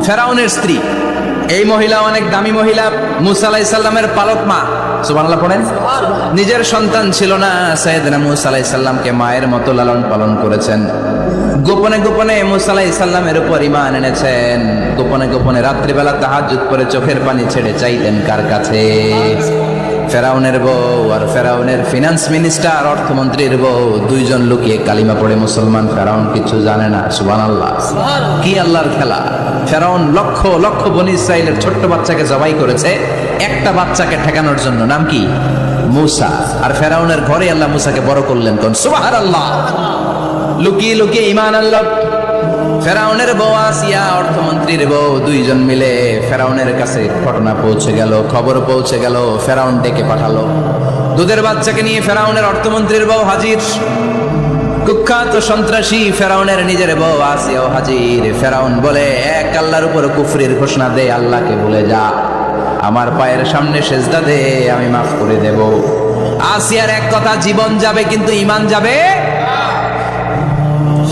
ফেরাউনের স্ত্রী। এই মহিলা অনেক দামি মহিলা, মুসা আলাইহিস সালামের পালক মা। সুবহানাল্লাহ পড়েন। নিজের সন্তান ছিল না, সাইয়েদনা মুসা আলাইহিস সালামকে মায়ের মতো লালন পালন করেছেন। গোপনে গোপনে মুসা আলাইহিস সালামের উপর ঈমান এনেছেন। গোপনে গোপনে রাত্রিবেলা তাহাজ্জুদ করে চোখের পানি ছেড়ে চাইতেন কার কাছে? ফেরাউনের বউ আর ফেরাউনের ফিনান্স মিনিস্টার, অর্থমন্ত্রীর বউ, দুইজন লুকিয়ে কালিমা পড়ে মুসলমান। ফেরাউন কিছু জানে না। সুবহানাল্লাহ। কি আল্লাহর খেলা! ফেরাউন লক্ষ লক্ষ বনী ইসরাইলের ছোট্ট বাচ্চাকে জবাই করেছে একটা বাচ্চাকে ঠেকানোর জন্য। নাম কি? মুসা। আর ফেরাউনের ঘরে আল্লাহ মুসাকে বড় করলেন। কোন সুবহানাল্লাহ! লুকিয়ে লুকিয়ে ঈমান আল্লাহ। ফেরাউনের বউ আসিয়া, অর্থমন্ত্রীর বউ, দুইজন মিলে ফেরাউনের কাছে ঘটনা পৌঁছে গেল, খবর পৌঁছে গেল। ফেরাউন ডেকে পাঠালো। দুধের বাচ্চাকে নিয়ে ফেরাউনের অর্থমন্ত্রীর বউ হাজির। কুখ্যাত সন্ত্রাসী ফেরাউনের নিজের বউ আসিয়াও হাজির। ফেরাউন বলে, এক আল্লাহর উপর কুফরির ঘোষণা দে, আল্লাহকে ভুলে যা, আমার পায়ের সামনে সেজদা দে, আমি মাফ করে দেব। আসিয়ার এক কথা, জীবন যাবে কিন্তু ঈমান যাবে।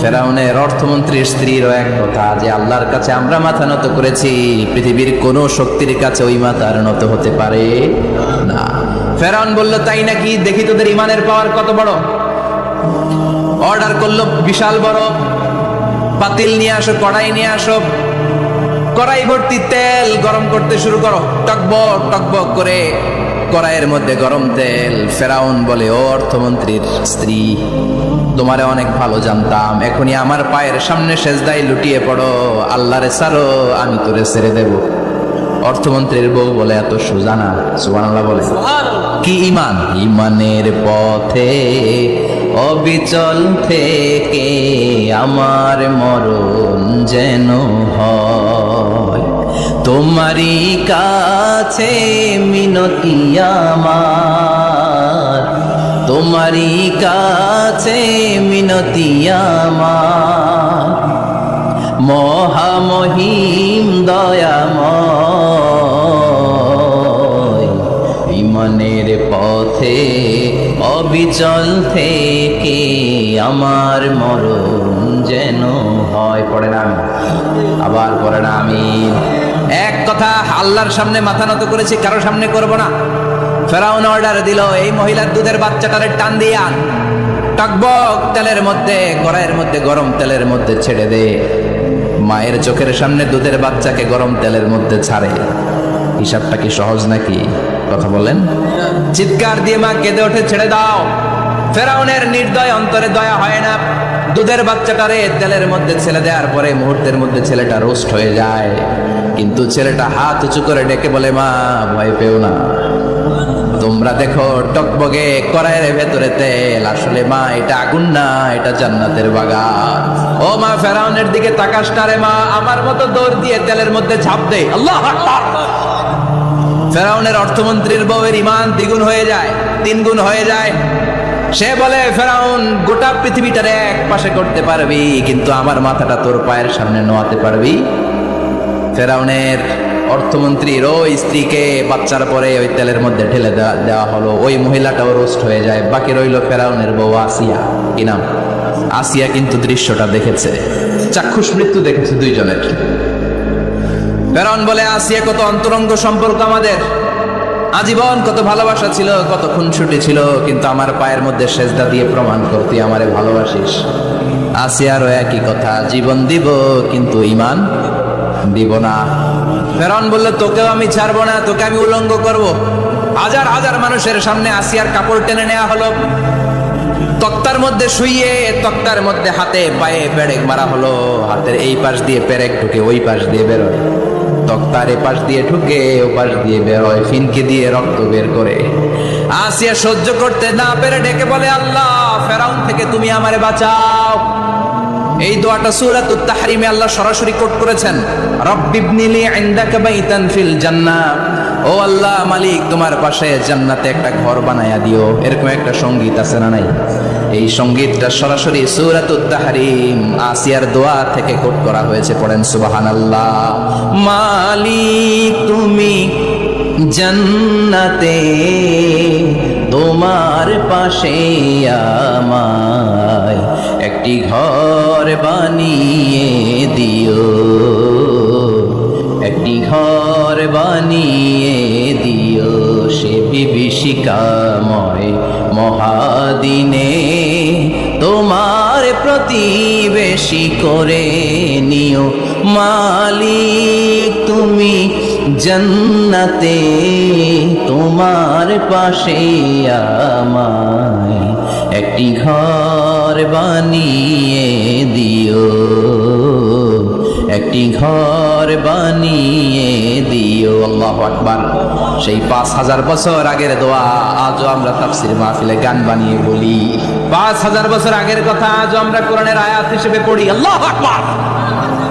ফেরাউনের অর্থমন্ত্রীর স্ত্রীরও এক কথা, যে আল্লাহর কাছে আমরা মাথা নত করেছি, পৃথিবীর কোন শক্তির কাছে ওই মাথার নত হতে পারে না। ফেরাউন বলল, তাই নাকি? দেখি তোদের ঈমানের পাওয়ার কত বড়। অর্ডার করলো বিশাল বড় পাতিল নিয়ে আসো, কড়াই নিয়ে আসো, কড়াই ভর্তি তেল গরম করতে শুরু করো। টকবক টকবক করে কড়াইয়ের মধ্যে গরম তেল। ফেরাউন বলে, ও অর্থমন্ত্রীর স্ত্রী, তোমারে অনেক ভালো জানতাম, এখনই আমার পায়ের সামনে সেজদায় লুটিয়ে পড়ো, আল্লাহরে ছাড়ো, আমি তোরে ছেড়ে দেব। অর্থমন্ত্রীর বউ বলে, এত সোজা না। সুবহানাল্লাহ বলে। কি ঈমান? ঈমানের পথে অবিচল থেকে আমার মরণ যেন হয়, তোমারই কাছে মিনতি আমার, তোমারই কাছে মিনতি আমার, মহামহিম দয়াময়, ঈমানের পথে অবিচল থেকে আমার মরণ যেন হয়। পড়ে না আমি, আবার পড়ে না আমি। এক কথা, আল্লাহর সামনে মাথা নত করেছি, কারো সামনে করব না। ফেরাউন অর্ডার দিল, এই মহিলার দুধের বাচ্চাটারে টান দিয়ে আন, টকবক তেলের মধ্যে, কড়াইয়ের মধ্যে গরম তেলের মধ্যে ছেড়ে দে। মায়ের চোখের সামনে দুধের বাচ্চাকে গরম তেলের মধ্যে ছাড়ে। হিসাবটা কি সহজ নাকি? কথা বলেন। চিৎকার দিয়ে মা কেঁদে ওঠে, ছেড়ে দাও। ফেরাউনের নির্দয় অন্তরে দয়া হয় না। দুধের বাচ্চাটারে তেলের মধ্যে ছেড়ে দেওয়ার পরে মুহূর্তের মধ্যে ছেলেটা রোস্ট হয়ে যায়। কিন্তু ছেলেটা হাত উঁচু করে ডেকে বলে, মা ভয় পেও না, তোমরা দেখো টকবগে কড়াইয়ের ভেতরে তেল, আসলে মা এটা আগুন না, এটা জান্নাতের বাগান। ও মা, ফেরাউনের দিকে তাকাস না রে মা, আমার মতো দৌড় দিয়ে তেলের মধ্যে ঝাঁপ দে। আল্লাহু আকবার। ফেরাউনের অর্থমন্ত্রীর বউয়ের ঈমান দ্বিগুণ হয়ে যায়, তিনগুণ হয়ে যায়। সে বলে, ফেরাউন, গোটা পৃথিবীটারে এক পাশে করতে পারবি, কিন্তু আমার মাথাটা তোর পায়ের সামনে নোয়াতে পারবি? ফেরাউনের অর্থমন্ত্রীর ওই স্ত্রীকে বাচ্চার পরে ওই তেলের মধ্যে ঢেলে দেওয়া হলো। ওই মহিলাটাও রোস্ট হয়ে যায়। বাকি রইল ফেরাউনের বউ আসিয়া। কি নাম? আসিয়া কিন্তু দৃশ্যটা দেখেছে, চাক্ষুষ মৃত্যু দেখেছে দুইজনের। ফেরাউন বলে, আসিয়া, কত অন্তরঙ্গ সম্পর্ক আমাদের, আজীবন কত ভালোবাসা ছিল, কত খুনসুটি ছিল, কিন্তু আমার পায়ের মধ্যে সেজদা দিয়ে প্রমাণ কর তুই আমারে ভালোবাসিস। আসিয়ারও একই কথা, জীবন দিব কিন্তু ঈমান দিব না। ফেরাউন বলল, তোকেও আমি ছাড়বো না, তোকে আমি উলঙ্গ করব। হাজার হাজার মানুষের সামনে আসিয়ার কাপড় টেনে নেওয়া হলো, তক্তার মধ্যে শুইয়ে তক্তার মধ্যে হাতে পায়ে পেরেক মারা হলো। হাতের এই পাশ দিয়ে পেরেক ঢুকে ওই পাশ দিয়ে বেরোয়, তক্তার এ পাশ দিয়ে ঢুকে ও পাশ দিয়ে বেরোয়, ফিনকে দিয়ে রক্ত বের করে। আসিয়া সহ্য করতে না পেরে ডেকে বলে, আল্লাহ, ফেরাউন থেকে তুমি আমারে বাঁচাও। এই দোয়াটা সূরাতুত তাহরিমে আল্লাহ সরাসরি কোট করেছেন, রব্বিবনিলি ইনদাকা বাইতান ফিল জান্নাহ, ও আল্লাহ মালিক, তোমার পাশে জান্নাতে একটা ঘর বানায়া দিও। এরকম একটা সঙ্গীত আছে না নাই? এই সঙ্গীতটা সরাসরি সূরাতুত তাহরিম আসিয়ার দোয়া থেকে কোট করা হয়েছে। পড়েন সুবহানাল্লাহ। মালিক তুমি জান্নাতে, তোমার পাশে আমায় একটি ঘর বানিয়ে দিও। একটি ঘর বানিয়ে দিও সে বিভীষিকাময় মহাদিনে, তোমার প্রতিবেশী করে নিও মালিক তুমি জান্নাতে, তোমার পাশে আমায় একটি ঘর বানিয়ে দিও, একটি ঘর বানিয়ে দিও। আল্লাহু আকবার। সেই 5000 বছর আগের দোয়া আজও আমরা তাফসীর মাহফিলে গান বানিয়ে বলি। 5000 বছর আগের কথা আজও আমরা কোরআনের আয়াত হিসেবে পড়ি। আল্লাহু আকবার।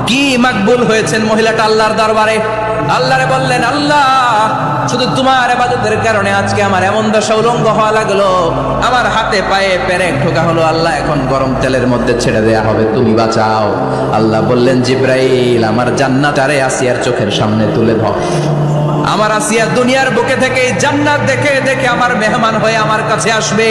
কি মাকবুল হয়েছেন মহিলাটা আল্লাহর দরবারে। আল্লাহরে বললেন, আল্লাহ শুধু তোমার ইবাদতের কারণে আজকে আমার এমন দশা উলঙ্গ হওয়া লাগলো, আমার হাতে পায়ে পেরেক ঠোকা হলো, আল্লাহ এখন গরম তেলের মধ্যে ছেড়ে দেয়া হবে, তুমি বাঁচাও। আল্লাহ বললেন, জিব্রাইল আমার জান্নাতারে আসিয়ার চোখের সামনে তুলে ধর। আমার আসিয়া দুনিয়ার বুকে থেকে জান্নাত দেখে দেখে আমার মেহমান হয়ে আমার কাছে আসবে।